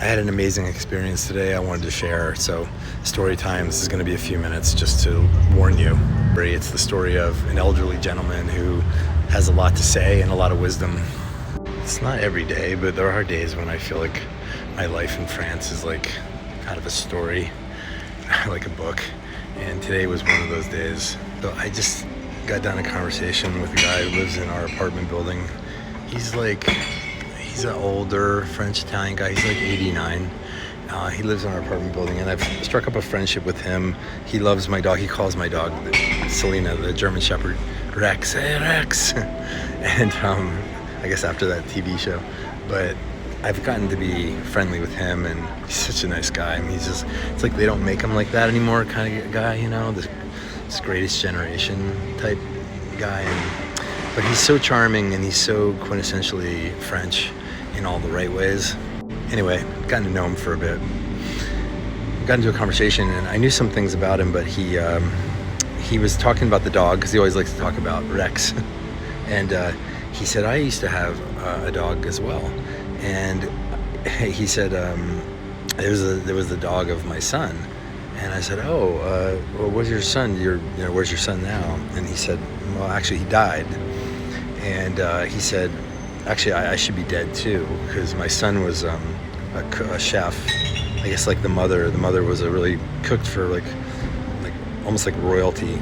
I had an amazing experience today I wanted to share. So story time, this is going to be a few minutes just to warn you. It's the story of an elderly gentleman who has a lot to say and a lot of wisdom. It's not every day, but there are days when I feel like my life in France is like kind of a story, like a book. And today was one of those days. So I just got done a conversation with a guy who lives in our apartment building. He's an older French-Italian guy. He's like 89. He lives in our apartment building, and I've struck up a friendship with him. He loves my dog. He calls my dog, Selena, the German Shepherd, Rex. Hey, Rex. And I guess after that TV show. But I've gotten to be friendly with him, and he's such a nice guy. I mean, it's like they don't make him like that anymore kind of guy, you know, this greatest generation type guy. But he's so charming, and he's so quintessentially French in all the right ways. Anyway, gotten to know him for a bit. Got into a conversation, and I knew some things about him, but he was talking about the dog, because he always likes to talk about Rex. And he said, I used to have a dog as well. And he said, there was the dog of my son. And I said, well, where's your son? Where's your son now? And he said, well, actually, he died. And he said, actually, I should be dead too, because my son was a chef. I guess like the mother was a really cooked for like almost like royalty.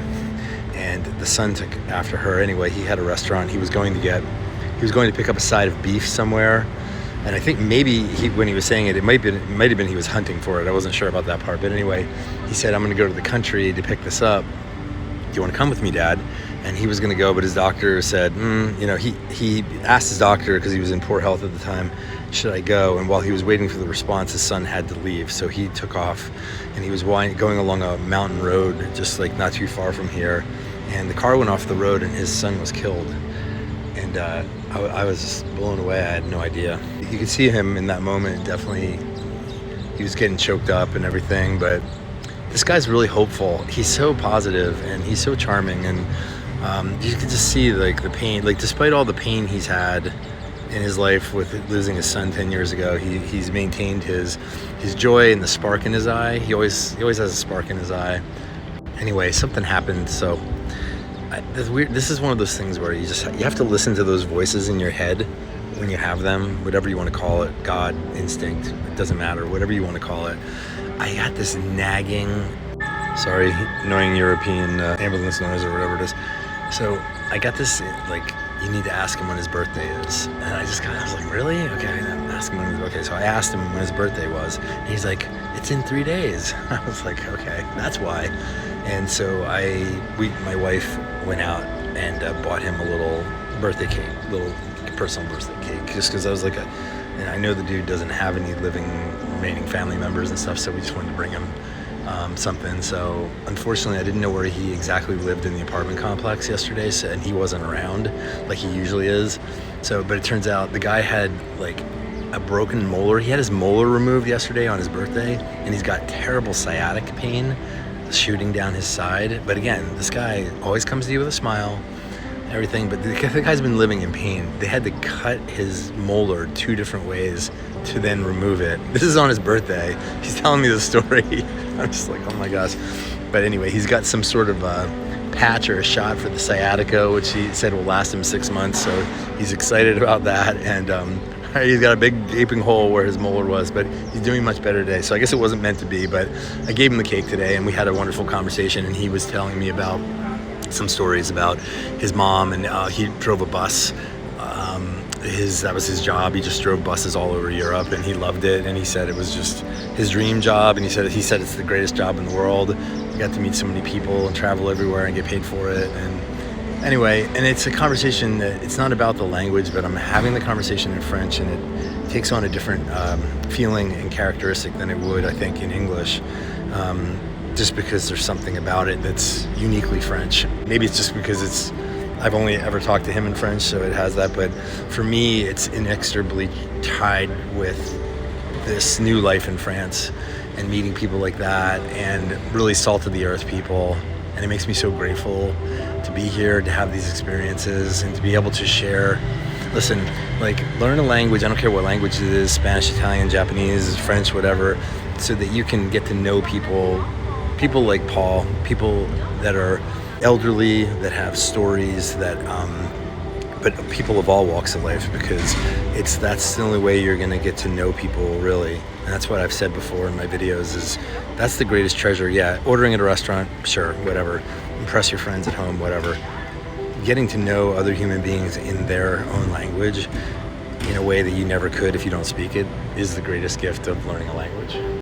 And the son took after her. Anyway, he had a restaurant. He was going to pick up a side of beef somewhere. And I think maybe when he was saying it, it might have been he was hunting for it. I wasn't sure about that part. But anyway, he said, I'm going to go to the country to pick this up. Do you want to come with me, Dad? And he was going to go, but his doctor said, he asked his doctor, because he was in poor health at the time, should I go? And while he was waiting for the response, his son had to leave. So he took off, and he was going along a mountain road, just like not too far from here. And the car went off the road, and his son was killed. And I was just blown away. I had no idea. You could see him in that moment. Definitely, he was getting choked up and everything. But this guy's really hopeful. He's so positive, and he's so charming. And you could just see like the pain. Like despite all the pain he's had in his life with losing his son 10 years ago, he's maintained his joy and the spark in his eye. He always has a spark in his eye. Anyway, something happened. So. This is one of those things where you have to listen to those voices in your head when you have them, whatever you want to call it, God, instinct, it doesn't matter, whatever you want to call it. I got this nagging, sorry, annoying European ambulance noise or whatever it is. So I got this, like, you need to ask him when his birthday is. And I was like, really? Okay, ask him when okay. So I asked him when his birthday was. And he's like, it's in 3 days. I was like, okay, that's why. And so my wife went out and bought him a little birthday cake, little personal birthday cake, just because I was like, and I know the dude doesn't have any remaining family members and stuff, so we just wanted to bring him something. So unfortunately, I didn't know where he exactly lived in the apartment complex yesterday, and he wasn't around like he usually is. So, but it turns out the guy had like a broken molar. He had his molar removed yesterday on his birthday, and he's got terrible sciatic pain shooting down his side. But again, this guy always comes to you with a smile, everything, but the guy's been living in pain. They had to cut his molar 2 different ways to then remove it. This is on his birthday. He's telling me the story. I'm just like, oh my gosh. But anyway, he's got some sort of patch or a shot for the sciatica, which he said will last him 6 months, so he's excited about that. And he's got a big gaping hole where his molar was, but he's doing much better today. So I guess it wasn't meant to be, but I gave him the cake today, and we had a wonderful conversation, and he was telling me about some stories about his mom, and he drove a bus. That was his job. He just drove buses all over Europe, and he loved it, and he said it was just his dream job, and he said it's the greatest job in the world. He got to meet so many people and travel everywhere and get paid for it. And anyway, and it's a conversation that it's not about the language, but I'm having the conversation in French, and it takes on a different feeling and characteristic than it would, I think, in English. Just because there's something about it that's uniquely French. Maybe it's just because I've only ever talked to him in French, so it has that. But for me, it's inexorably tied with this new life in France and meeting people like that, and really salt of the earth people. And it makes me so grateful to be here, to have these experiences, and to be able to share Listen, like, learn a language. I don't care what language it is, Spanish, Italian, Japanese, French, whatever, so that you can get to know people like Paul, people that are elderly, that have stories, but people of all walks of life, because that's the only way you're going to get to know people, really. And that's what I've said before in my videos, is that's the greatest treasure. Yeah, ordering at a restaurant, sure, whatever. Impress your friends at home, whatever. Getting to know other human beings in their own language in a way that you never could if you don't speak it is the greatest gift of learning a language.